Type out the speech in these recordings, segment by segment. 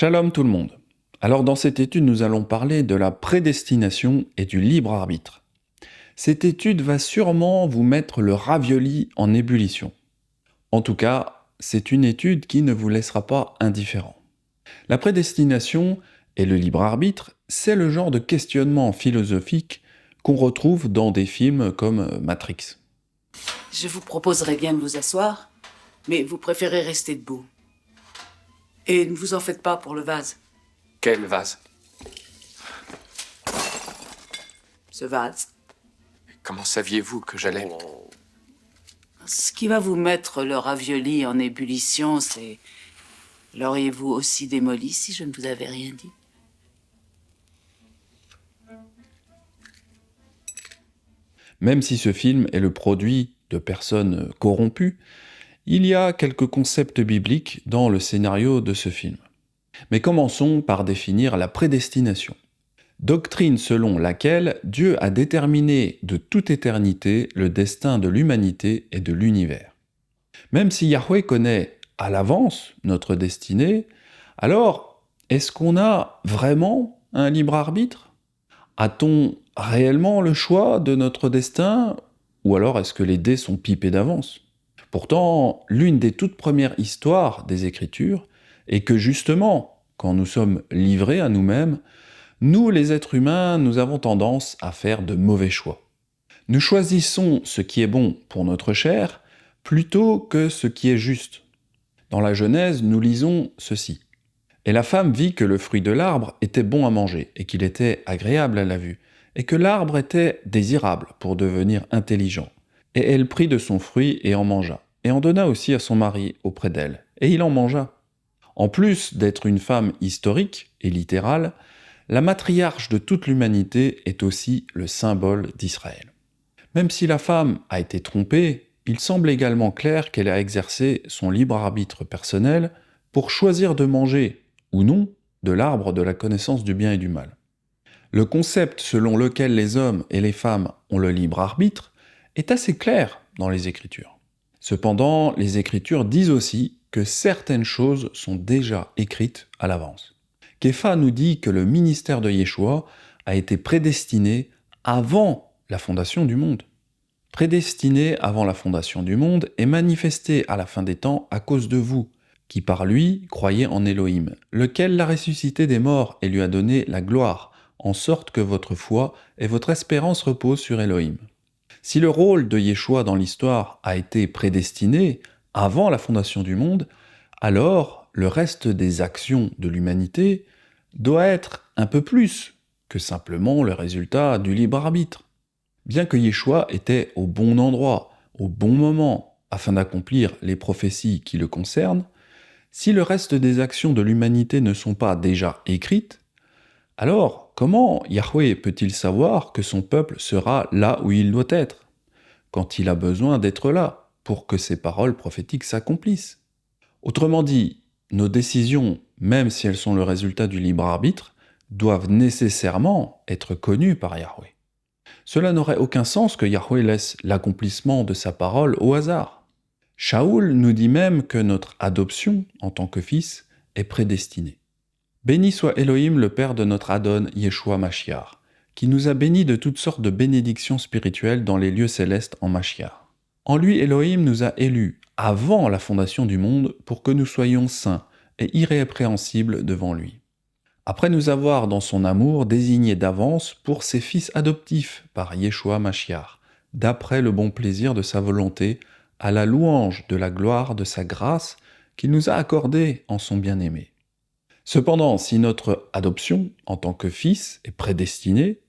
Shalom tout le monde. Alors dans cette étude, nous allons parler de la prédestination et du libre arbitre. Cette étude va sûrement vous mettre le ravioli en ébullition. En tout cas, c'est une étude qui ne vous laissera pas indifférent. La prédestination et le libre arbitre, c'est le genre de questionnement philosophique qu'on retrouve dans des films comme Matrix. Je vous proposerais bien de vous asseoir, mais vous préférez rester debout. Et ne vous en faites pas pour le vase. Quel vase? Ce vase. Comment saviez-vous que j'allais... Ce qui va vous mettre le ravioli en ébullition, c'est... L'auriez-vous aussi démoli si je ne vous avais rien dit? Même si ce film est le produit de personnes corrompues, il y a quelques concepts bibliques dans le scénario de ce film. Mais commençons par définir la prédestination. Doctrine selon laquelle Dieu a déterminé de toute éternité le destin de l'humanité et de l'univers. Même si Yahweh connaît à l'avance notre destinée, alors est-ce qu'on a vraiment un libre arbitre? A-t-on réellement le choix de notre destin? Ou alors est-ce que les dés sont pipés d'avance? Pourtant, l'une des toutes premières histoires des Écritures est que justement, quand nous sommes livrés à nous-mêmes, nous les êtres humains, nous avons tendance à faire de mauvais choix. Nous choisissons ce qui est bon pour notre chair plutôt que ce qui est juste. Dans la Genèse, nous lisons ceci. « Et la femme vit que le fruit de l'arbre était bon à manger, et qu'il était agréable à la vue, et que l'arbre était désirable pour devenir intelligent. Et elle prit de son fruit et en mangea, et en donna aussi à son mari auprès d'elle, et il en mangea. » En plus d'être une femme historique et littérale, la matriarche de toute l'humanité est aussi le symbole d'Israël. Même si la femme a été trompée, il semble également clair qu'elle a exercé son libre arbitre personnel pour choisir de manger, ou non, de l'arbre de la connaissance du bien et du mal. Le concept selon lequel les hommes et les femmes ont le libre arbitre est assez clair dans les Écritures. Cependant, les Écritures disent aussi que certaines choses sont déjà écrites à l'avance. Képha nous dit que le ministère de Yeshua a été prédestiné avant la fondation du monde. Prédestiné avant la fondation du monde et manifesté à la fin des temps à cause de vous, qui par lui croyez en Elohim, lequel l'a ressuscité des morts et lui a donné la gloire, en sorte que votre foi et votre espérance reposent sur Elohim. Si le rôle de Yeshua dans l'histoire a été prédestiné avant la fondation du monde, alors le reste des actions de l'humanité doit être un peu plus que simplement le résultat du libre arbitre. Bien que Yeshua était au bon endroit, au bon moment, afin d'accomplir les prophéties qui le concernent, si le reste des actions de l'humanité ne sont pas déjà écrites, alors comment Yahweh peut-il savoir que son peuple sera là où il doit être, quand il a besoin d'être là, pour que ses paroles prophétiques s'accomplissent? Autrement dit, nos décisions, même si elles sont le résultat du libre arbitre, doivent nécessairement être connues par Yahweh. Cela n'aurait aucun sens que Yahweh laisse l'accomplissement de sa parole au hasard. Shaoul nous dit même que notre adoption en tant que fils est prédestinée. Béni soit Elohim, le Père de notre Adon Yeshua Mashiach, qui nous a bénis de toutes sortes de bénédictions spirituelles dans les lieux célestes en Mashiach. En lui, Elohim nous a élus avant la fondation du monde pour que nous soyons saints et irrépréhensibles devant lui. Après nous avoir dans son amour désignés d'avance pour ses fils adoptifs par Yeshua Mashiach, d'après le bon plaisir de sa volonté, à la louange de la gloire de sa grâce qu'il nous a accordée en son bien-aimé. Cependant, si notre adoption en tant que fils est prédestinée,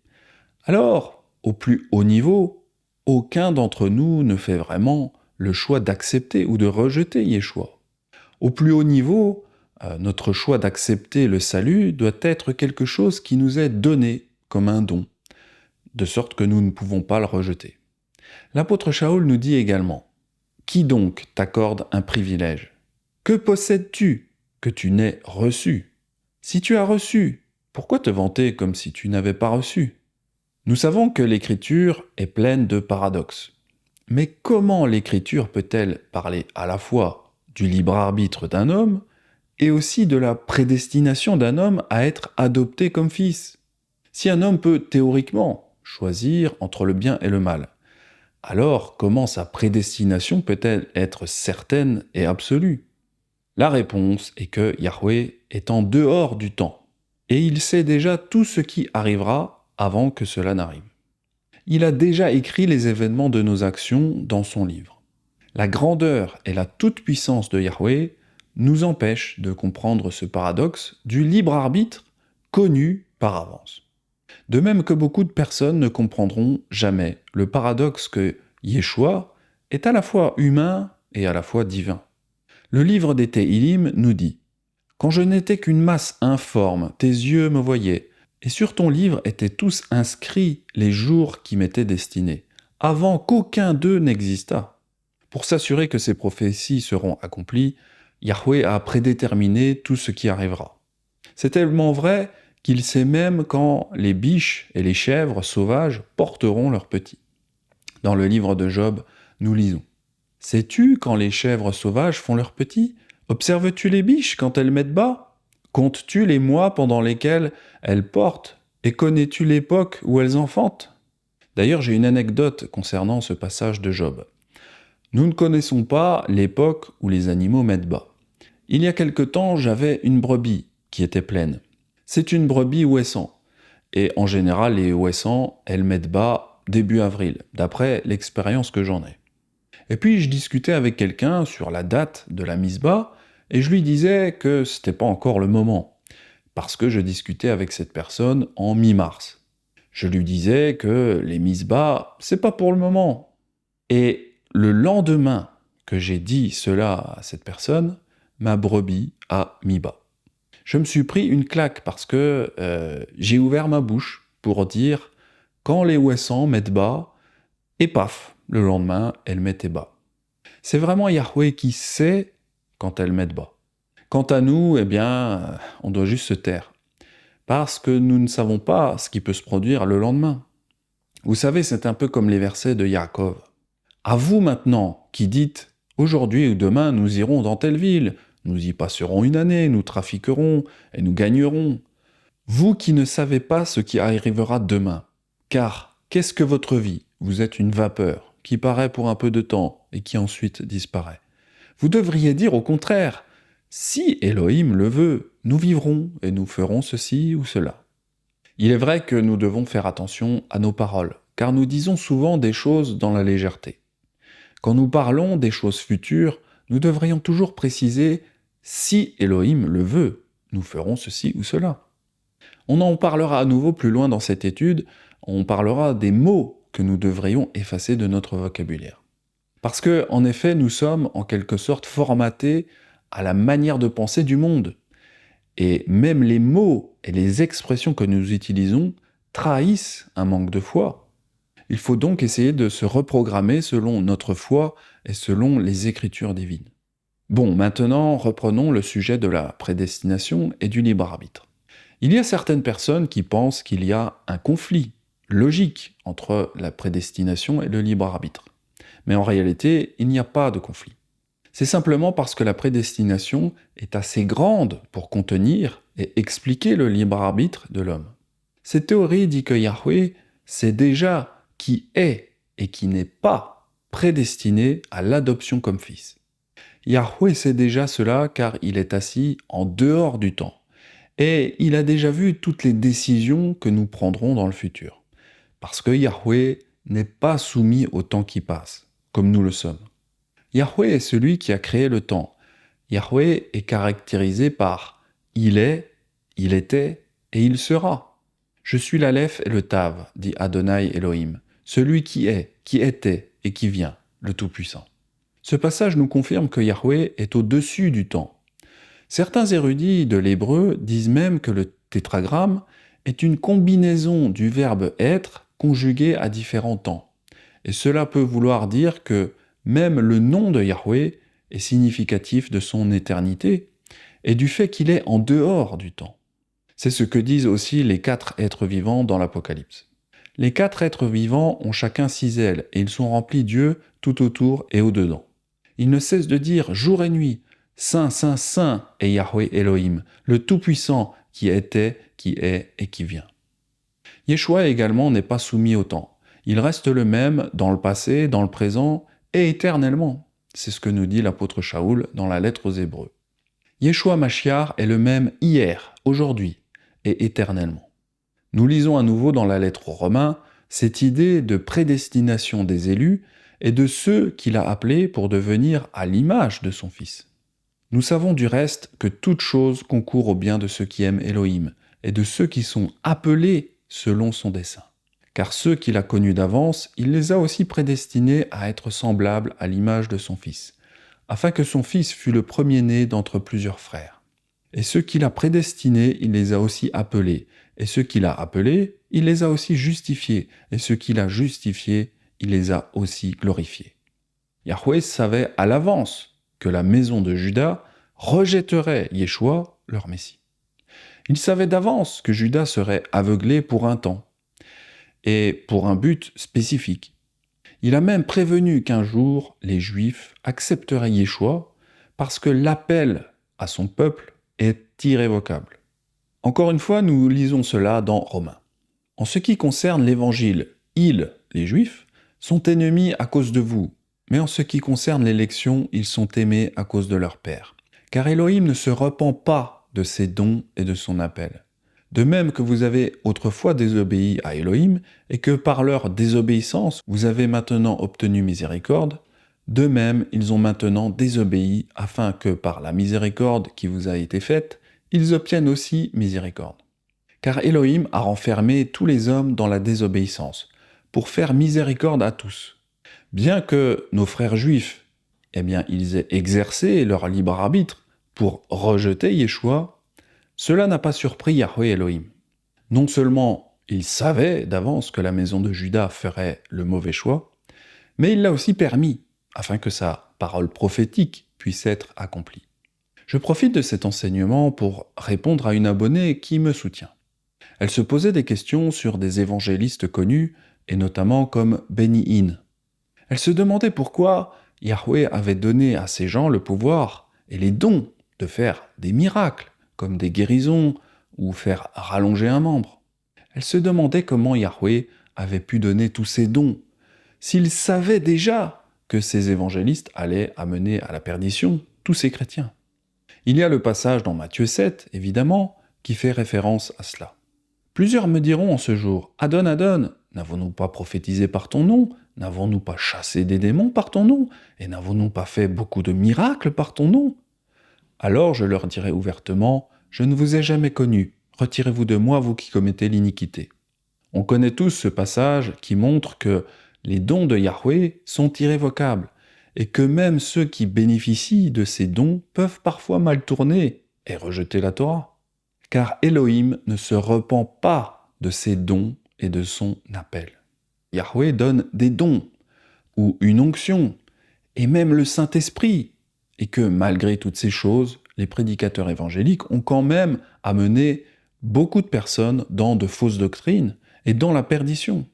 alors, au plus haut niveau, aucun d'entre nous ne fait vraiment le choix d'accepter ou de rejeter Yeshua. Au plus haut niveau, notre choix d'accepter le salut doit être quelque chose qui nous est donné comme un don, de sorte que nous ne pouvons pas le rejeter. L'apôtre Shaoul nous dit également « Qui donc t'accorde un privilège? Que possèdes-tu que tu n'aies reçu? Si tu as reçu, pourquoi te vanter comme si tu n'avais pas reçu ?» Nous savons que l'Écriture est pleine de paradoxes. Mais comment l'Écriture peut-elle parler à la fois du libre arbitre d'un homme et aussi de la prédestination d'un homme à être adopté comme fils. Si un homme peut théoriquement choisir entre le bien et le mal, alors comment sa prédestination peut-elle être certaine et absolue? La réponse est que Yahweh est en dehors du temps, et il sait déjà tout ce qui arrivera avant que cela n'arrive. Il a déjà écrit les événements de nos actions dans son livre. La grandeur et la toute-puissance de Yahweh nous empêchent de comprendre ce paradoxe du libre arbitre connu par avance. De même que beaucoup de personnes ne comprendront jamais le paradoxe que Yeshua est à la fois humain et à la fois divin. Le livre des Tehillim nous dit « Quand je n'étais qu'une masse informe, tes yeux me voyaient, et sur ton livre étaient tous inscrits les jours qui m'étaient destinés, avant qu'aucun d'eux n'existât. » Pour s'assurer que ces prophéties seront accomplies, Yahweh a prédéterminé tout ce qui arrivera. C'est tellement vrai qu'il sait même quand les biches et les chèvres sauvages porteront leurs petits. Dans le livre de Job, nous lisons « Sais-tu quand les chèvres sauvages font leurs petits? Observes-tu les biches quand elles mettent bas? Comptes-tu les mois pendant lesquels elles portent? Et connais-tu l'époque où elles enfantent ?» D'ailleurs, j'ai une anecdote concernant ce passage de Job. Nous ne connaissons pas l'époque où les animaux mettent bas. Il y a quelque temps, j'avais une brebis qui était pleine. C'est une brebis ouessant. Et en général, les ouessants, elles mettent bas début avril, d'après l'expérience que j'en ai. Et puis, je discutais avec quelqu'un sur la date de la mise bas, et je lui disais que c'était pas encore le moment, parce que je discutais avec cette personne en mi-mars. Je lui disais que les mises bas, c'est pas pour le moment. Et le lendemain que j'ai dit cela à cette personne, ma brebis a mis bas. Je me suis pris une claque parce que j'ai ouvert ma bouche pour dire quand les ouessants mettent bas, et paf, le lendemain, elles mettaient bas. C'est vraiment Yahweh qui sait quand elles mettent bas. Quant à nous, eh bien, on doit juste se taire. Parce que nous ne savons pas ce qui peut se produire le lendemain. Vous savez, c'est un peu comme les versets de Yaakov. À vous maintenant, qui dites, aujourd'hui ou demain, nous irons dans telle ville, nous y passerons une année, nous trafiquerons et nous gagnerons. Vous qui ne savez pas ce qui arrivera demain, car qu'est-ce que votre vie? Vous êtes une vapeur qui paraît pour un peu de temps et qui ensuite disparaît. Vous devriez dire au contraire, si Elohim le veut, nous vivrons et nous ferons ceci ou cela. Il est vrai que nous devons faire attention à nos paroles, car nous disons souvent des choses dans la légèreté. Quand nous parlons des choses futures, nous devrions toujours préciser « si Elohim le veut, nous ferons ceci ou cela ». On en parlera à nouveau plus loin dans cette étude, on parlera des mots que nous devrions effacer de notre vocabulaire. Parce que, en effet, nous sommes en quelque sorte formatés à la manière de penser du monde. Et même les mots et les expressions que nous utilisons trahissent un manque de foi. Il faut donc essayer de se reprogrammer selon notre foi et selon les Écritures divines. Bon, maintenant, reprenons le sujet de la prédestination et du libre arbitre. Il y a certaines personnes qui pensent qu'il y a un conflit logique entre la prédestination et le libre arbitre. Mais en réalité, il n'y a pas de conflit. C'est simplement parce que la prédestination est assez grande pour contenir et expliquer le libre arbitre de l'homme. Cette théorie dit que Yahweh sait déjà qui est et qui n'est pas prédestiné à l'adoption comme fils. Yahweh sait déjà cela car il est assis en dehors du temps. Et il a déjà vu toutes les décisions que nous prendrons dans le futur. Parce que Yahweh n'est pas soumis au temps qui passe, comme nous le sommes. Yahweh est celui qui a créé le temps. Yahweh est caractérisé par « il est, il était et il sera ». Je suis l'Aleph et le Tav, dit Adonai Elohim, celui qui est, qui était et qui vient, le Tout-Puissant. Ce passage nous confirme que Yahweh est au-dessus du temps. Certains érudits de l'hébreu disent même que le tétragramme est une combinaison du verbe être conjugué à différents temps. Et cela peut vouloir dire que même le nom de Yahweh est significatif de son éternité et du fait qu'il est en dehors du temps. C'est ce que disent aussi les 4 êtres vivants dans l'Apocalypse. Les 4 êtres vivants ont chacun 6 ailes et ils sont remplis d'yeux tout autour et au-dedans. Ils ne cessent de dire jour et nuit, Saint, Saint, Saint est Yahweh Elohim, le Tout-Puissant qui était, qui est et qui vient. Yeshua également n'est pas soumis au temps. Il reste le même dans le passé, dans le présent et éternellement. C'est ce que nous dit l'apôtre Shaoul dans la lettre aux Hébreux. Yeshua Mashiach est le même hier, aujourd'hui et éternellement. Nous lisons à nouveau dans la lettre aux Romains cette idée de prédestination des élus et de ceux qu'il a appelés pour devenir à l'image de son Fils. Nous savons du reste que toute chose concourt au bien de ceux qui aiment Elohim et de ceux qui sont appelés selon son dessein. Car ceux qu'il a connus d'avance, il les a aussi prédestinés à être semblables à l'image de son Fils, afin que son Fils fût le premier-né d'entre plusieurs frères. Et ceux qu'il a prédestinés, il les a aussi appelés, et ceux qu'il a appelés, il les a aussi justifiés, et ceux qu'il a justifiés, il les a aussi glorifiés. Yahweh savait à l'avance que la maison de Juda rejetterait Yeshua, leur Messie. Il savait d'avance que Juda serait aveuglé pour un temps, et pour un but spécifique. Il a même prévenu qu'un jour, les Juifs accepteraient Yeshua parce que l'appel à son peuple est irrévocable. Encore une fois, nous lisons cela dans Romains. En ce qui concerne l'Évangile, ils, les Juifs, sont ennemis à cause de vous, mais en ce qui concerne l'élection, ils sont aimés à cause de leur Père. Car Elohim ne se repent pas de ses dons et de son appel. De même que vous avez autrefois désobéi à Elohim, et que par leur désobéissance vous avez maintenant obtenu miséricorde, de même ils ont maintenant désobéi, afin que par la miséricorde qui vous a été faite, ils obtiennent aussi miséricorde. Car Elohim a renfermé tous les hommes dans la désobéissance, pour faire miséricorde à tous. Bien que nos frères juifs, ils aient exercé leur libre arbitre pour rejeter Yeshua, cela n'a pas surpris Yahweh Elohim. Non seulement il savait d'avance que la maison de Juda ferait le mauvais choix, mais il l'a aussi permis, afin que sa parole prophétique puisse être accomplie. Je profite de cet enseignement pour répondre à une abonnée qui me soutient. Elle se posait des questions sur des évangélistes connus, et notamment comme Benny Hinn. Elle se demandait pourquoi Yahweh avait donné à ces gens le pouvoir et les dons de faire des miracles, comme des guérisons ou faire rallonger un membre. Elle se demandait comment Yahweh avait pu donner tous ces dons, s'il savait déjà que ces évangélistes allaient amener à la perdition tous ces chrétiens. Il y a le passage dans Matthieu 7, évidemment, qui fait référence à cela. Plusieurs me diront en ce jour, « Adon, Adon, n'avons-nous pas prophétisé par ton nom? N'avons-nous pas chassé des démons par ton nom? Et n'avons-nous pas fait beaucoup de miracles par ton nom ?» Alors je leur dirai ouvertement, « Je ne vous ai jamais connus, retirez-vous de moi, vous qui commettez l'iniquité. » On connaît tous ce passage qui montre que les dons de Yahweh sont irrévocables, et que même ceux qui bénéficient de ces dons peuvent parfois mal tourner et rejeter la Torah. Car Elohim ne se repent pas de ses dons et de son appel. Yahweh donne des dons, ou une onction, et même le Saint-Esprit, et que malgré toutes ces choses, les prédicateurs évangéliques ont quand même amené beaucoup de personnes dans de fausses doctrines et dans la perdition.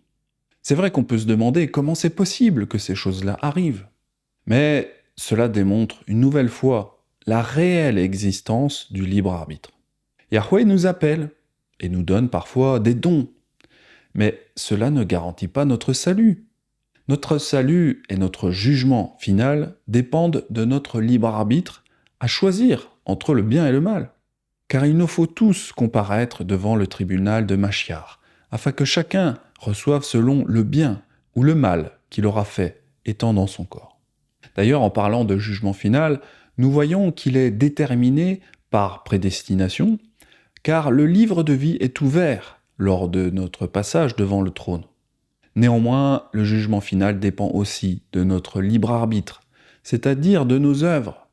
C'est vrai qu'on peut se demander comment c'est possible que ces choses-là arrivent. Mais cela démontre une nouvelle fois la réelle existence du libre arbitre. Yahweh nous appelle et nous donne parfois des dons, mais cela ne garantit pas notre salut. Notre salut et notre jugement final dépendent de notre libre arbitre à choisir entre le bien et le mal. Car il nous faut tous comparaître devant le tribunal de Mashiach, afin que chacun reçoive selon le bien ou le mal qu'il aura fait étant dans son corps. D'ailleurs, en parlant de jugement final, nous voyons qu'il est déterminé par prédestination, car le livre de vie est ouvert lors de notre passage devant le trône. Néanmoins, le jugement final dépend aussi de notre libre arbitre, c'est-à-dire de nos œuvres.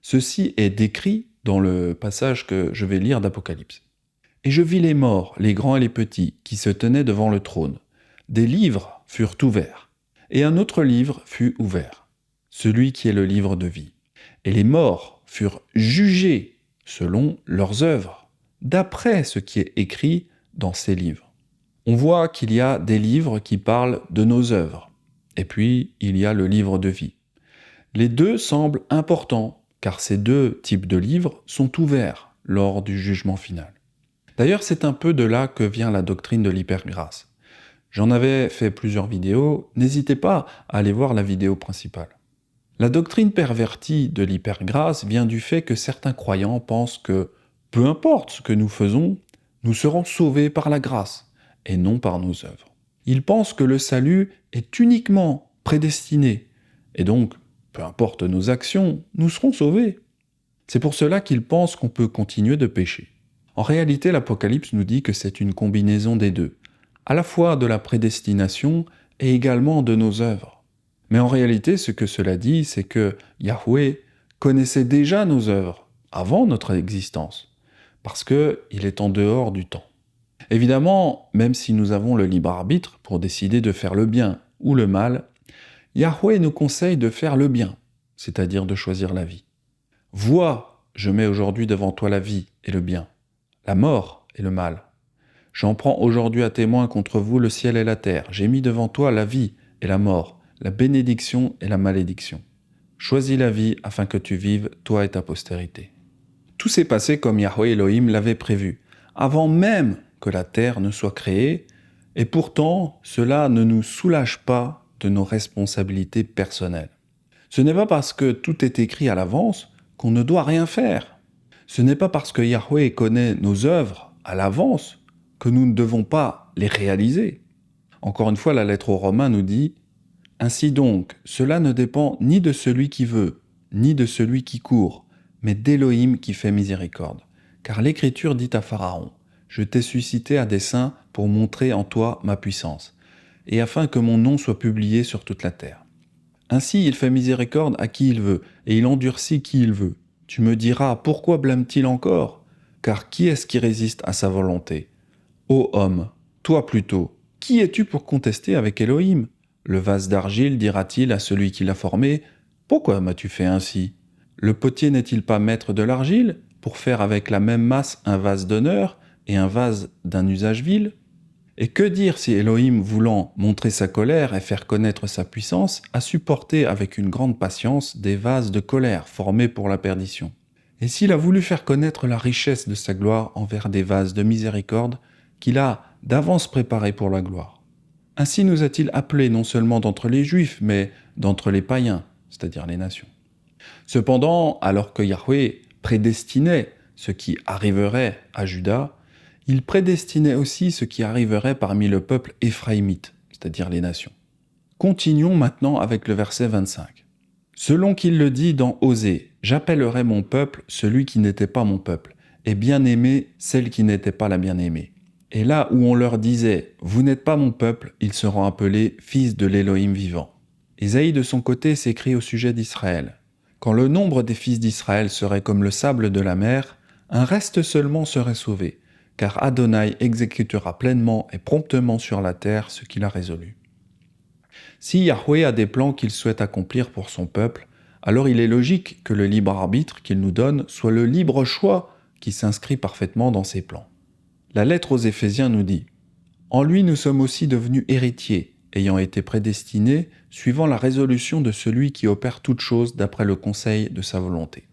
Ceci est décrit dans le passage que je vais lire d'Apocalypse. « Et je vis les morts, les grands et les petits, qui se tenaient devant le trône. Des livres furent ouverts, et un autre livre fut ouvert, celui qui est le livre de vie. Et les morts furent jugés selon leurs œuvres, d'après ce qui est écrit dans ces livres. » On voit qu'il y a des livres qui parlent de nos œuvres, et puis il y a le livre de vie. Les deux semblent importants, car ces deux types de livres sont ouverts lors du jugement final. D'ailleurs, c'est un peu de là que vient la doctrine de l'hypergrâce. J'en avais fait plusieurs vidéos, n'hésitez pas à aller voir la vidéo principale. La doctrine pervertie de l'hypergrâce vient du fait que certains croyants pensent que, peu importe ce que nous faisons, nous serons sauvés par la grâce, et non par nos œuvres. Ils pensent que le salut est uniquement prédestiné, et donc, peu importe nos actions, nous serons sauvés. C'est pour cela qu'ils pensent qu'on peut continuer de pécher. En réalité, l'Apocalypse nous dit que c'est une combinaison des deux, à la fois de la prédestination et également de nos œuvres. Mais en réalité, ce que cela dit, c'est que Yahweh connaissait déjà nos œuvres avant notre existence, parce qu'il est en dehors du temps. Évidemment, même si nous avons le libre arbitre pour décider de faire le bien ou le mal, Yahweh nous conseille de faire le bien, c'est-à-dire de choisir la vie. Vois, je mets aujourd'hui devant toi la vie et le bien, la mort et le mal. J'en prends aujourd'hui à témoin contre vous le ciel et la terre. J'ai mis devant toi la vie et la mort, la bénédiction et la malédiction. Choisis la vie afin que tu vives, toi et ta postérité. Tout s'est passé comme Yahweh Elohim l'avait prévu, avant même que la terre ne soit créée, et pourtant cela ne nous soulage pas de nos responsabilités personnelles. Ce n'est pas parce que tout est écrit à l'avance qu'on ne doit rien faire. Ce n'est pas parce que Yahweh connaît nos œuvres à l'avance que nous ne devons pas les réaliser. Encore une fois, la lettre aux Romains nous dit « Ainsi donc, cela ne dépend ni de celui qui veut, ni de celui qui court, mais d'Élohim qui fait miséricorde. Car l'Écriture dit à Pharaon « Je t'ai suscité à dessein pour montrer en toi ma puissance, et afin que mon nom soit publié sur toute la terre. Ainsi il fait miséricorde à qui il veut, et il endurcit qui il veut. Tu me diras, pourquoi blâme-t-il encore? Car qui est-ce qui résiste à sa volonté? Ô homme, toi plutôt, qui es-tu pour contester avec Elohim? Le vase d'argile dira-t-il à celui qui l'a formé, pourquoi m'as-tu fait ainsi? Le potier n'est-il pas maître de l'argile, pour faire avec la même masse un vase d'honneur et un vase d'un usage vil? Et que dire si Elohim, voulant montrer sa colère et faire connaître sa puissance, a supporté avec une grande patience des vases de colère formés pour la perdition? Et s'il a voulu faire connaître la richesse de sa gloire envers des vases de miséricorde qu'il a d'avance préparés pour la gloire? Ainsi nous a-t-il appelés non seulement d'entre les Juifs, mais d'entre les païens, c'est-à-dire les nations. Cependant, alors que Yahweh prédestinait ce qui arriverait à Juda, il prédestinait aussi ce qui arriverait parmi le peuple éphraïmite, c'est-à-dire les nations. Continuons maintenant avec le verset 25. Selon qu'il le dit dans Osée, « J'appellerai mon peuple celui qui n'était pas mon peuple, et bien-aimé celle qui n'était pas la bien-aimée. Et là où on leur disait « Vous n'êtes pas mon peuple », ils seront appelés « fils de l'Élohim vivant ». Ésaïe de son côté s'écrit au sujet d'Israël. « Quand le nombre des fils d'Israël serait comme le sable de la mer, un reste seulement serait sauvé, car Adonai exécutera pleinement et promptement sur la terre ce qu'il a résolu. » Si Yahweh a des plans qu'il souhaite accomplir pour son peuple, alors il est logique que le libre arbitre qu'il nous donne soit le libre choix qui s'inscrit parfaitement dans ses plans. La lettre aux Éphésiens nous dit « En lui nous sommes aussi devenus héritiers, ayant été prédestinés, suivant la résolution de celui qui opère toutes choses d'après le conseil de sa volonté. »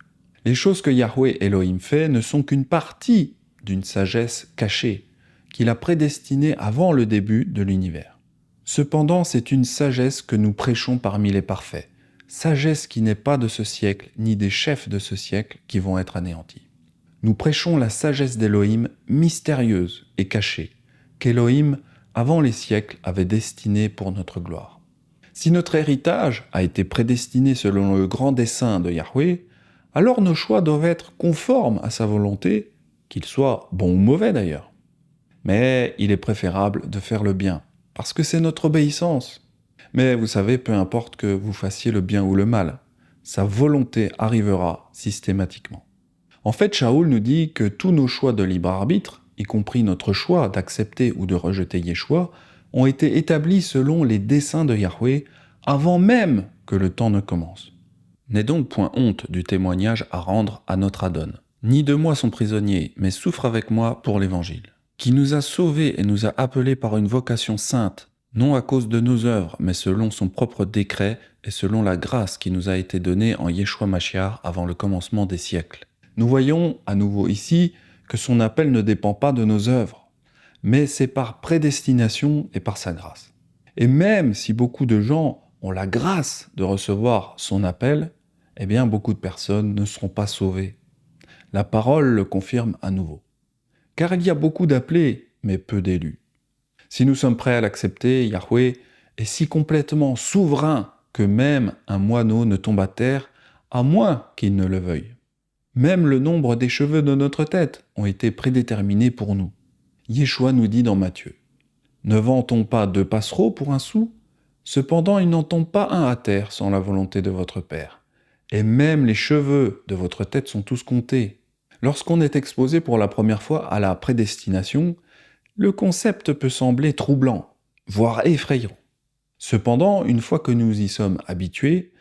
Les choses que Yahweh Elohim fait ne sont qu'une partie d'une sagesse cachée, qu'il a prédestinée avant le début de l'univers. Cependant, c'est une sagesse que nous prêchons parmi les parfaits, sagesse qui n'est pas de ce siècle, ni des chefs de ce siècle qui vont être anéantis. Nous prêchons la sagesse d'Elohim mystérieuse et cachée, qu'Elohim, avant les siècles, avait destinée pour notre gloire. Si notre héritage a été prédestiné selon le grand dessein de Yahweh, alors nos choix doivent être conformes à sa volonté, qu'il soit bon ou mauvais d'ailleurs. Mais il est préférable de faire le bien, parce que c'est notre obéissance. Mais vous savez, peu importe que vous fassiez le bien ou le mal, sa volonté arrivera systématiquement. En fait, Shaoul nous dit que tous nos choix de libre arbitre, y compris notre choix d'accepter ou de rejeter Yeshua, ont été établis selon les desseins de Yahweh avant même que le temps ne commence. N'aie donc point honte du témoignage à rendre à notre Adon. Ni de moi son prisonnier, mais souffre avec moi pour l'Évangile, qui nous a sauvés et nous a appelés par une vocation sainte, non à cause de nos œuvres, mais selon son propre décret et selon la grâce qui nous a été donnée en Yeshua Mashiach avant le commencement des siècles. Nous voyons à nouveau ici que son appel ne dépend pas de nos œuvres, mais c'est par prédestination et par sa grâce. Et même si beaucoup de gens ont la grâce de recevoir son appel, eh bien beaucoup de personnes ne seront pas sauvées. La parole le confirme à nouveau. Car il y a beaucoup d'appelés, mais peu d'élus. Si nous sommes prêts à l'accepter, Yahweh est si complètement souverain que même un moineau ne tombe à terre, à moins qu'il ne le veuille. Même le nombre des cheveux de notre tête ont été prédéterminés pour nous. Yeshua nous dit dans Matthieu, « Ne vend-on pas 2 passereaux pour un sou ? Cependant il n'en tombe pas un à terre sans la volonté de votre Père. Et même les cheveux de votre tête sont tous comptés. » Lorsqu'on est exposé pour la première fois à la prédestination, le concept peut sembler troublant, voire effrayant. Cependant, une fois que nous y sommes habitués,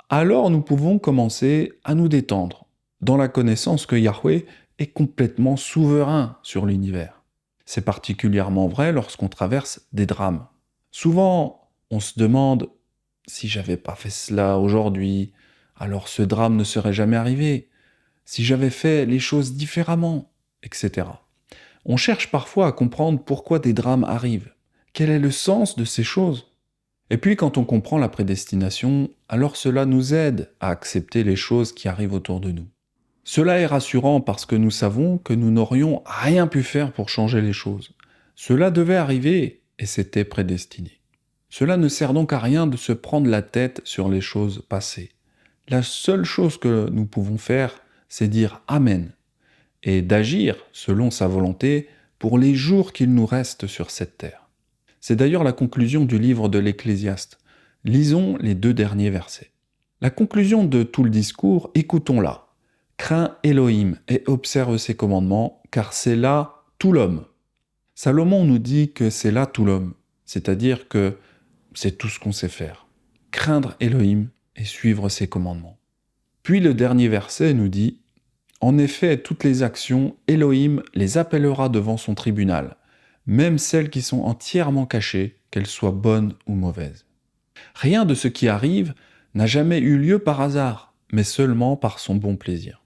alors nous pouvons commencer à nous détendre, dans la connaissance que Yahweh est complètement souverain sur l'univers. C'est particulièrement vrai lorsqu'on traverse des drames. Souvent, on se demande « si j'avais pas fait cela aujourd'hui, alors ce drame ne serait jamais arrivé. Si j'avais fait les choses différemment, etc. » On cherche parfois à comprendre pourquoi des drames arrivent. Quel est le sens de ces choses ? Et puis quand on comprend la prédestination, alors cela nous aide à accepter les choses qui arrivent autour de nous. Cela est rassurant parce que nous savons que nous n'aurions rien pu faire pour changer les choses. Cela devait arriver et c'était prédestiné. Cela ne sert donc à rien de se prendre la tête sur les choses passées. La seule chose que nous pouvons faire, c'est dire « Amen » et d'agir selon sa volonté pour les jours qu'il nous reste sur cette terre. C'est d'ailleurs la conclusion du livre de l'Ecclésiaste. Lisons les 2 derniers versets. La conclusion de tout le discours, écoutons-la. « Crains Elohim et observe ses commandements, car c'est là tout l'homme. » Salomon nous dit que c'est là tout l'homme, c'est-à-dire que c'est tout ce qu'on sait faire. Craindre Elohim et suivre ses commandements. Puis le dernier verset nous dit « En effet, toutes les actions, Elohim les appellera devant son tribunal, même celles qui sont entièrement cachées, qu'elles soient bonnes ou mauvaises. » Rien de ce qui arrive n'a jamais eu lieu par hasard, mais seulement par son bon plaisir.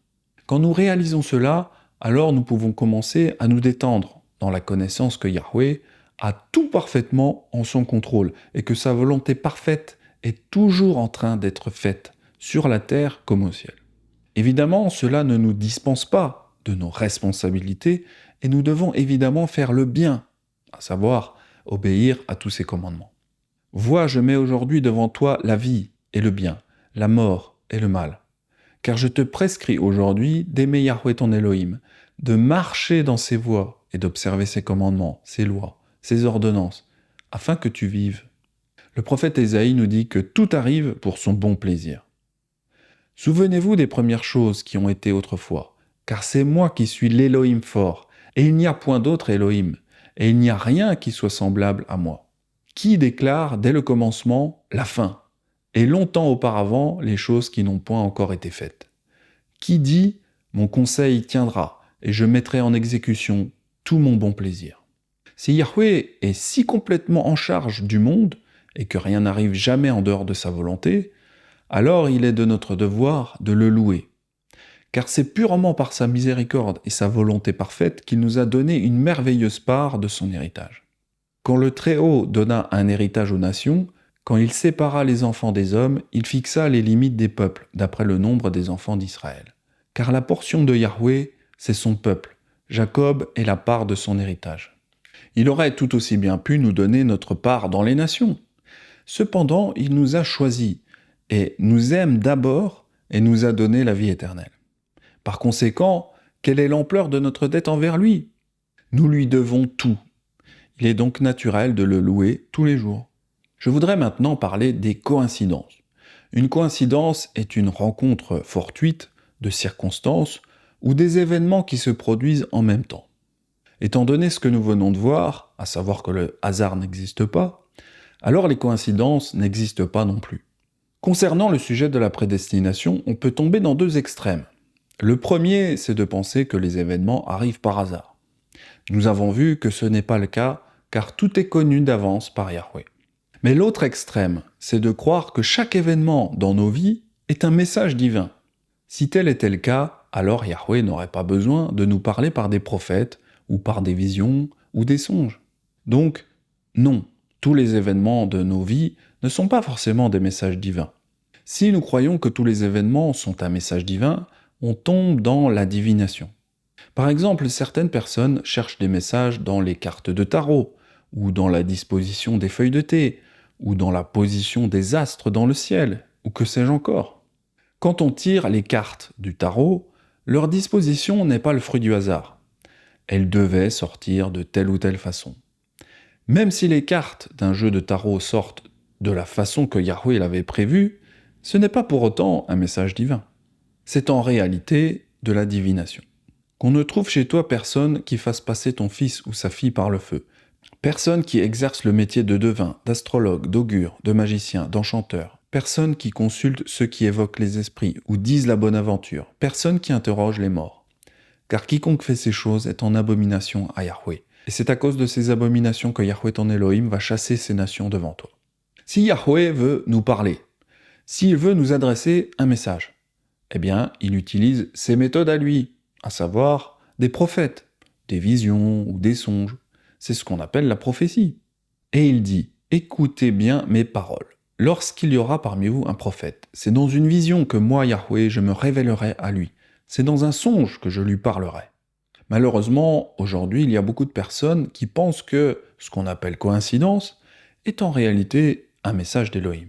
Quand nous réalisons cela, alors nous pouvons commencer à nous détendre dans la connaissance que Yahweh a tout parfaitement en son contrôle et que sa volonté parfaite est toujours en train d'être faite, sur la terre comme au ciel. Évidemment, cela ne nous dispense pas de nos responsabilités et nous devons évidemment faire le bien, à savoir obéir à tous ses commandements. « Vois, je mets aujourd'hui devant toi la vie et le bien, la mort et le mal. Car je te prescris aujourd'hui d'aimer Yahweh ton Elohim, de marcher dans ses voies et d'observer ses commandements, ses lois, ses ordonnances, afin que tu vives. » Le prophète Ésaïe nous dit que tout arrive pour son bon plaisir. Souvenez-vous des premières choses qui ont été autrefois, car c'est moi qui suis l'Elohim fort, et il n'y a point d'autre Elohim, et il n'y a rien qui soit semblable à moi. Qui déclare dès le commencement la fin, et longtemps auparavant les choses qui n'ont point encore été faites. Qui dit « Mon conseil tiendra, et je mettrai en exécution tout mon bon plaisir. » Si Yahweh est si complètement en charge du monde, et que rien n'arrive jamais en dehors de sa volonté, alors il est de notre devoir de le louer. Car c'est purement par sa miséricorde et sa volonté parfaite qu'il nous a donné une merveilleuse part de son héritage. Quand le Très-Haut donna un héritage aux nations, quand il sépara les enfants des hommes, il fixa les limites des peuples, d'après le nombre des enfants d'Israël. Car la portion de Yahweh, c'est son peuple. Jacob est la part de son héritage. Il aurait tout aussi bien pu nous donner notre part dans les nations. Cependant, il nous a choisis, et nous aime d'abord, et nous a donné la vie éternelle. Par conséquent, quelle est l'ampleur de notre dette envers lui ? Nous lui devons tout. Il est donc naturel de le louer tous les jours. Je voudrais maintenant parler des coïncidences. Une coïncidence est une rencontre fortuite de circonstances ou des événements qui se produisent en même temps. Étant donné ce que nous venons de voir, à savoir que le hasard n'existe pas, alors les coïncidences n'existent pas non plus. Concernant le sujet de la prédestination, on peut tomber dans 2 extrêmes. Le premier, c'est de penser que les événements arrivent par hasard. Nous avons vu que ce n'est pas le cas, car tout est connu d'avance par Yahweh. Mais l'autre extrême, c'est de croire que chaque événement dans nos vies est un message divin. Si tel était le cas, alors Yahweh n'aurait pas besoin de nous parler par des prophètes, ou par des visions, ou des songes. Donc, non, tous les événements de nos vies ne sont pas forcément des messages divins. Si nous croyons que tous les événements sont un message divin, on tombe dans la divination. Par exemple, certaines personnes cherchent des messages dans les cartes de tarot, ou dans la disposition des feuilles de thé, ou dans la position des astres dans le ciel, ou que sais-je encore. Quand on tire les cartes du tarot, leur disposition n'est pas le fruit du hasard. Elles devaient sortir de telle ou telle façon. Même si les cartes d'un jeu de tarot sortent de la façon que Yahweh l'avait prévu, ce n'est pas pour autant un message divin. C'est en réalité de la divination. Qu'on ne trouve chez toi personne qui fasse passer ton fils ou sa fille par le feu. Personne qui exerce le métier de devin, d'astrologue, d'augure, de magicien, d'enchanteur. Personne qui consulte ceux qui évoquent les esprits ou disent la bonne aventure. Personne qui interroge les morts. Car quiconque fait ces choses est en abomination à Yahweh. Et c'est à cause de ces abominations que Yahweh ton Elohim va chasser ces nations devant toi. Si Yahweh veut nous parler, s'il veut nous adresser un message, eh bien, il utilise ses méthodes à lui, à savoir des prophètes, des visions ou des songes. C'est ce qu'on appelle la prophétie. Et il dit « Écoutez bien mes paroles. Lorsqu'il y aura parmi vous un prophète, c'est dans une vision que moi, Yahweh, je me révélerai à lui. C'est dans un songe que je lui parlerai. » Malheureusement, aujourd'hui, il y a beaucoup de personnes qui pensent que ce qu'on appelle coïncidence est en réalité un message d'Élohim.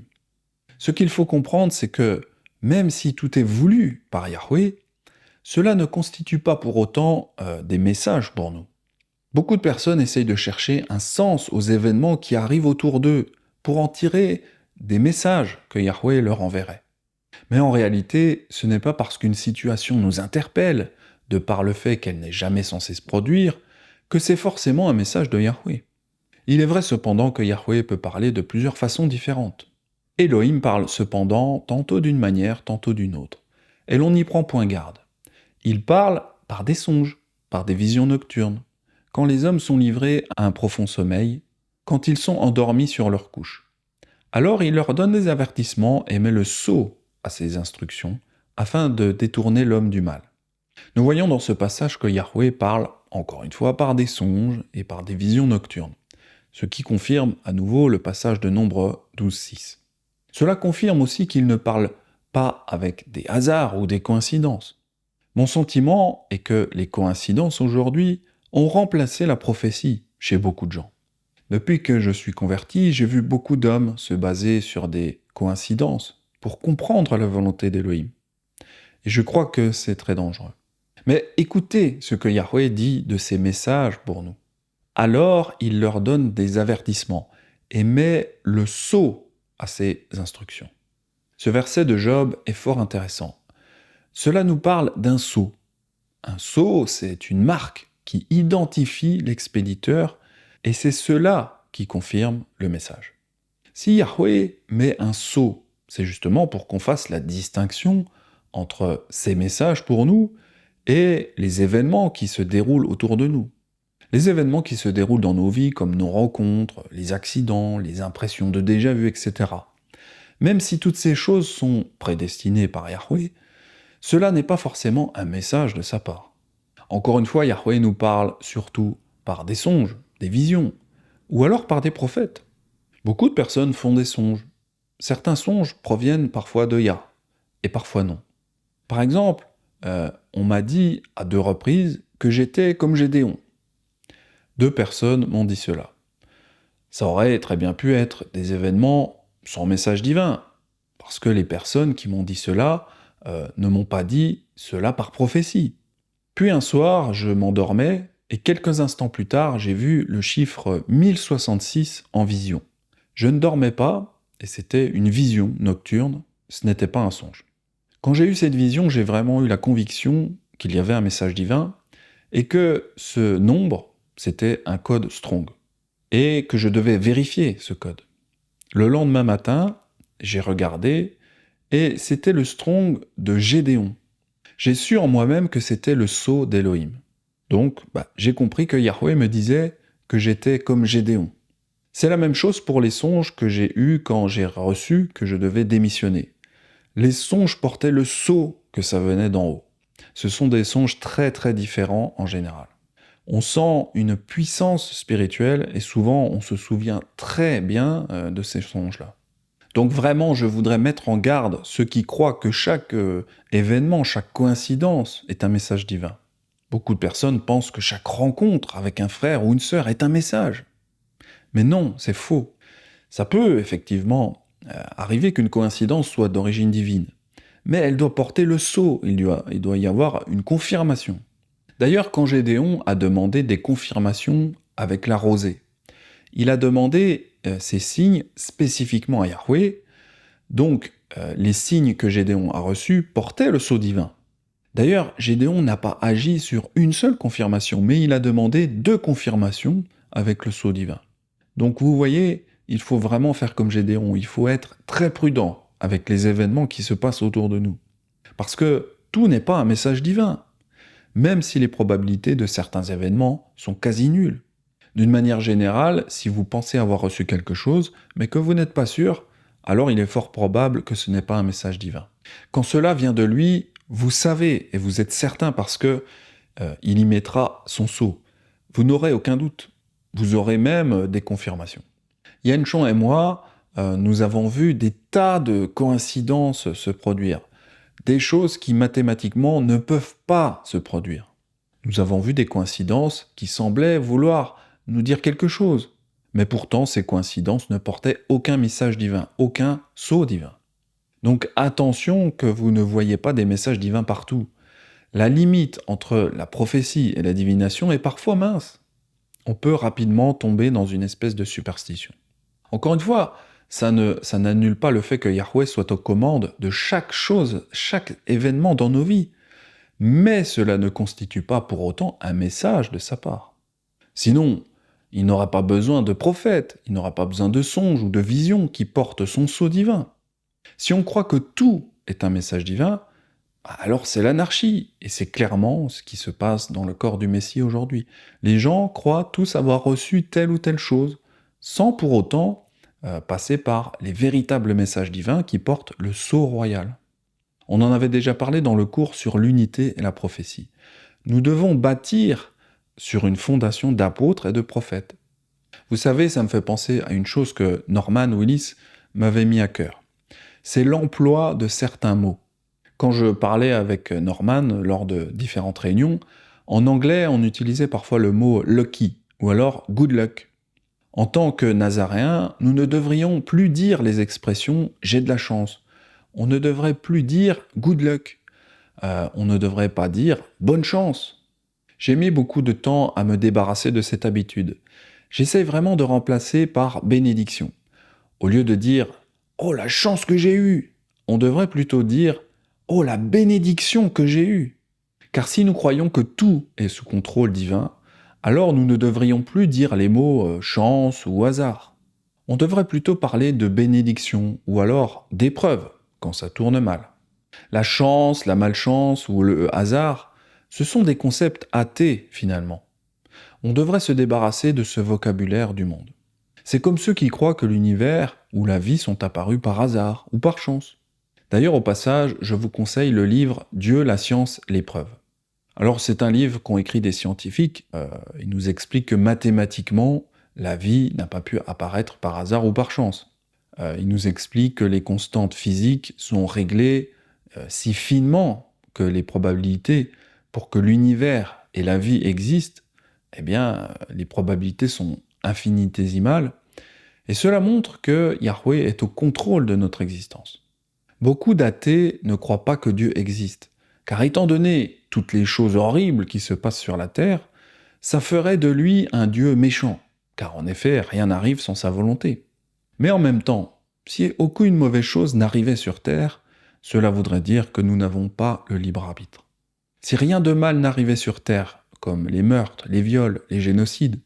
Ce qu'il faut comprendre, c'est que même si tout est voulu par Yahweh, cela ne constitue pas pour autant des messages pour nous. Beaucoup de personnes essayent de chercher un sens aux événements qui arrivent autour d'eux pour en tirer des messages que Yahweh leur enverrait. Mais en réalité, ce n'est pas parce qu'une situation nous interpelle, de par le fait qu'elle n'est jamais censée se produire, que c'est forcément un message de Yahweh. Il est vrai cependant que Yahweh peut parler de plusieurs façons différentes. Elohim parle cependant tantôt d'une manière, tantôt d'une autre, et l'on n'y prend point garde. Il parle par des songes, par des visions nocturnes, quand les hommes sont livrés à un profond sommeil, quand ils sont endormis sur leur couche. Alors il leur donne des avertissements et met le sceau à ses instructions, afin de détourner l'homme du mal. Nous voyons dans ce passage que Yahweh parle, encore une fois, par des songes et par des visions nocturnes, ce qui confirme à nouveau le passage de Nombre 12:6. Cela confirme aussi qu'il ne parle pas avec des hasards ou des coïncidences. Mon sentiment est que les coïncidences aujourd'hui ont remplacé la prophétie chez beaucoup de gens. Depuis que je suis converti, j'ai vu beaucoup d'hommes se baser sur des coïncidences pour comprendre la volonté d'Élohim. Et je crois que c'est très dangereux. Mais écoutez ce que Yahweh dit de ces messages pour nous. Alors il leur donne des avertissements et met le sceau à ces instructions. Ce verset de Job est fort intéressant. Cela nous parle d'un sceau. Un sceau, c'est une marque qui identifie l'expéditeur et c'est cela qui confirme le message. Si Yahweh met un sceau, c'est justement pour qu'on fasse la distinction entre ces messages pour nous et les événements qui se déroulent autour de nous. Les événements qui se déroulent dans nos vies, comme nos rencontres, les accidents, les impressions de déjà-vu, etc. Même si toutes ces choses sont prédestinées par Yahweh, cela n'est pas forcément un message de sa part. Encore une fois, Yahweh nous parle surtout par des songes, des visions, ou alors par des prophètes. Beaucoup de personnes font des songes. Certains songes proviennent parfois de Yah, et parfois non. Par exemple, on m'a dit à 2 reprises que j'étais comme Gédéon. 2 personnes m'ont dit cela. Ça aurait très bien pu être des événements sans message divin, parce que les personnes qui m'ont dit cela ne m'ont pas dit cela par prophétie. Puis un soir, je m'endormais, et quelques instants plus tard, j'ai vu le chiffre 1066 en vision. Je ne dormais pas, et c'était une vision nocturne, ce n'était pas un songe. Quand j'ai eu cette vision, j'ai vraiment eu la conviction qu'il y avait un message divin, et que ce nombre, c'était un code strong, et que je devais vérifier ce code. Le lendemain matin, j'ai regardé, et c'était le strong de Gédéon. J'ai su en moi-même que c'était le sceau d'Élohim. Donc, j'ai compris que Yahweh me disait que j'étais comme Gédéon. C'est la même chose pour les songes que j'ai eus quand j'ai reçu que je devais démissionner. Les songes portaient le sceau que ça venait d'en haut. Ce sont des songes très très différents en général. On sent une puissance spirituelle et souvent on se souvient très bien de ces songes-là. Donc vraiment, je voudrais mettre en garde ceux qui croient que chaque événement, chaque coïncidence est un message divin. Beaucoup de personnes pensent que chaque rencontre avec un frère ou une sœur est un message. Mais non, c'est faux. Ça peut effectivement arriver qu'une coïncidence soit d'origine divine, mais elle doit porter le sceau, il doit y avoir une confirmation. D'ailleurs, quand Gédéon a demandé des confirmations avec la rosée, il a demandé ces signes spécifiquement à Yahweh, donc les signes que Gédéon a reçus portaient le sceau divin. D'ailleurs, Gédéon n'a pas agi sur une seule confirmation, mais il a demandé 2 confirmations avec le sceau divin. Donc vous voyez, il faut vraiment faire comme Gédéon, il faut être très prudent avec les événements qui se passent autour de nous. Parce que tout n'est pas un message divin, même si les probabilités de certains événements sont quasi nulles. D'une manière générale, si vous pensez avoir reçu quelque chose, mais que vous n'êtes pas sûr, alors il est fort probable que ce n'est pas un message divin. Quand cela vient de lui, vous savez et vous êtes certain parce que il y mettra son sceau. Vous n'aurez aucun doute. Vous aurez même des confirmations. Yann Chon et moi, nous avons vu des tas de coïncidences se produire. Des choses qui mathématiquement ne peuvent pas se produire. Nous avons vu des coïncidences qui semblaient vouloir nous dire quelque chose. Mais pourtant, ces coïncidences ne portaient aucun message divin, aucun sceau divin. Donc attention que vous ne voyez pas des messages divins partout. La limite entre la prophétie et la divination est parfois mince. On peut rapidement tomber dans une espèce de superstition. Encore une fois, ça n'annule pas le fait que Yahweh soit aux commandes de chaque chose, chaque événement dans nos vies. Mais cela ne constitue pas pour autant un message de sa part. Sinon, il n'aura pas besoin de prophètes, il n'aura pas besoin de songes ou de visions qui portent son sceau divin. Si on croit que tout est un message divin, alors c'est l'anarchie, et c'est clairement ce qui se passe dans le corps du Messie aujourd'hui. Les gens croient tous avoir reçu telle ou telle chose, sans pour autant passer par les véritables messages divins qui portent le sceau royal. On en avait déjà parlé dans le cours sur l'unité et la prophétie. Nous devons bâtir sur une fondation d'apôtres et de prophètes. Vous savez, ça me fait penser à une chose que Norman Willis m'avait mis à cœur. C'est l'emploi de certains mots. Quand je parlais avec Norman lors de différentes réunions, en anglais, on utilisait parfois le mot « lucky » ou alors « good luck ». En tant que Nazaréens, nous ne devrions plus dire les expressions « j'ai de la chance ». On ne devrait plus dire « good luck ». On ne devrait pas dire « bonne chance ». J'ai mis beaucoup de temps à me débarrasser de cette habitude. J'essaie vraiment de remplacer par « bénédiction ». Au lieu de dire « oh la chance que j'ai eue », on devrait plutôt dire « oh la bénédiction que j'ai eue ». Car si nous croyons que tout est sous contrôle divin, alors nous ne devrions plus dire les mots chance ou hasard. On devrait plutôt parler de bénédiction ou alors d'épreuve quand ça tourne mal. La chance, la malchance ou le hasard, ce sont des concepts athées finalement. On devrait se débarrasser de ce vocabulaire du monde. C'est comme ceux qui croient que l'univers ou la vie sont apparus par hasard ou par chance. D'ailleurs, au passage, je vous conseille le livre « Dieu, la science, l'épreuve ». Alors c'est un livre qu'ont écrit des scientifiques, ils nous expliquent que mathématiquement, la vie n'a pas pu apparaître par hasard ou par chance. Ils nous expliquent que les constantes physiques sont réglées si finement que les probabilités pour que l'univers et la vie existent, eh bien, les probabilités sont infinitésimales, et cela montre que Yahweh est au contrôle de notre existence. Beaucoup d'athées ne croient pas que Dieu existe, car étant donné toutes les choses horribles qui se passent sur la terre, ça ferait de lui un Dieu méchant, car en effet, rien n'arrive sans sa volonté. Mais en même temps, si aucune mauvaise chose n'arrivait sur terre, cela voudrait dire que nous n'avons pas le libre arbitre. Si rien de mal n'arrivait sur terre, comme les meurtres, les viols, les génocides,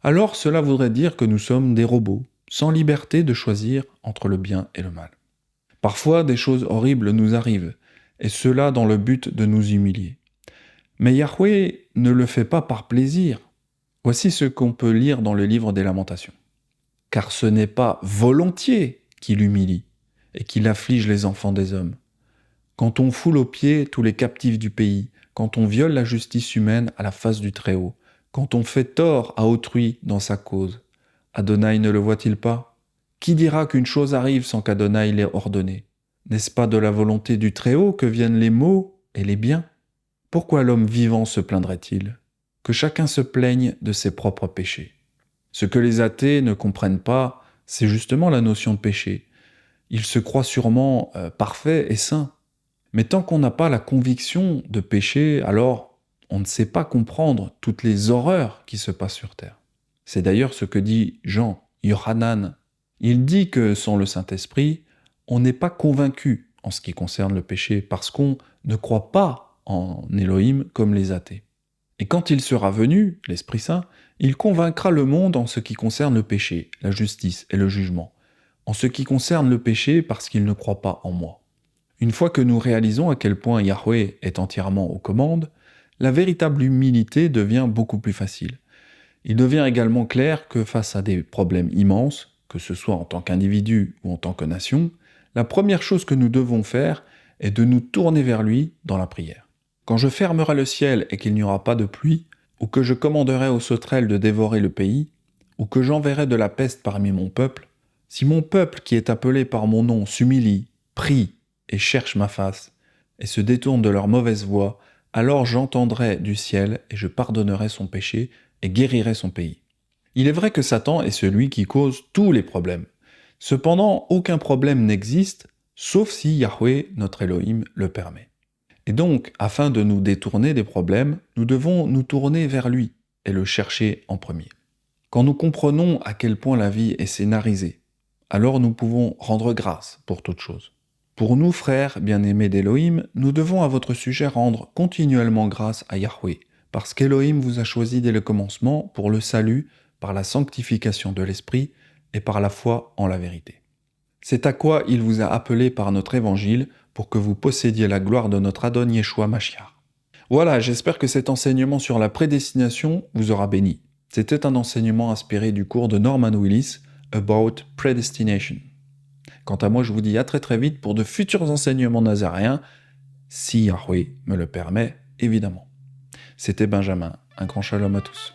alors cela voudrait dire que nous sommes des robots, sans liberté de choisir entre le bien et le mal. Parfois, des choses horribles nous arrivent, et cela dans le but de nous humilier. Mais Yahweh ne le fait pas par plaisir. Voici ce qu'on peut lire dans le livre des Lamentations. car ce n'est pas volontiers qu'il humilie et qu'il afflige les enfants des hommes. Quand on foule aux pieds tous les captifs du pays, quand on viole la justice humaine à la face du Très-Haut, quand on fait tort à autrui dans sa cause, Adonai ne le voit-il pas? Qui dira qu'une chose arrive sans qu'Adonai l'ait ordonnée? N'est-ce pas de la volonté du Très-Haut que viennent les maux et les biens? Pourquoi l'homme vivant se plaindrait-il? Que chacun se plaigne de ses propres péchés. Ce que les athées ne comprennent pas, c'est justement la notion de péché. Ils se croient sûrement parfaits et saints. Mais tant qu'on n'a pas la conviction de péché, alors on ne sait pas comprendre toutes les horreurs qui se passent sur terre. C'est d'ailleurs ce que dit Jean, Yohanan. Il dit que sans le Saint-Esprit, on n'est pas convaincu en ce qui concerne le péché parce qu'on ne croit pas en Elohim comme les athées. Et quand il sera venu, l'Esprit Saint, il convaincra le monde en ce qui concerne le péché, la justice et le jugement. En ce qui concerne le péché parce qu'il ne croit pas en moi. Une fois que nous réalisons à quel point Yahweh est entièrement aux commandes, la véritable humilité devient beaucoup plus facile. Il devient également clair que face à des problèmes immenses, que ce soit en tant qu'individu ou en tant que nation, la première chose que nous devons faire est de nous tourner vers lui dans la prière. Quand je fermerai le ciel et qu'il n'y aura pas de pluie, ou que je commanderai aux sauterelles de dévorer le pays, ou que j'enverrai de la peste parmi mon peuple, si mon peuple qui est appelé par mon nom s'humilie, prie et cherche ma face, et se détourne de leur mauvaise voie, alors j'entendrai du ciel et je pardonnerai son péché et guérirai son pays. Il est vrai que Satan est celui qui cause tous les problèmes. Cependant, aucun problème n'existe, sauf si Yahweh, notre Elohim, le permet. Et donc, afin de nous détourner des problèmes, nous devons nous tourner vers lui et le chercher en premier. Quand nous comprenons à quel point la vie est scénarisée, alors nous pouvons rendre grâce pour toute chose. Pour nous, frères bien-aimés d'Elohim, nous devons à votre sujet rendre continuellement grâce à Yahweh, parce qu'Elohim vous a choisi dès le commencement pour le salut, par la sanctification de l'Esprit et par la foi en la vérité. C'est à quoi il vous a appelé par notre évangile pour que vous possédiez la gloire de notre Adon Yeshua Mashiach. Voilà, j'espère que cet enseignement sur la prédestination vous aura béni. C'était un enseignement inspiré du cours de Norman Willis, About Predestination. Quant à moi, je vous dis à très très vite pour de futurs enseignements nazaréens, si Yahweh me le permet, évidemment. C'était Benjamin, un grand shalom à tous.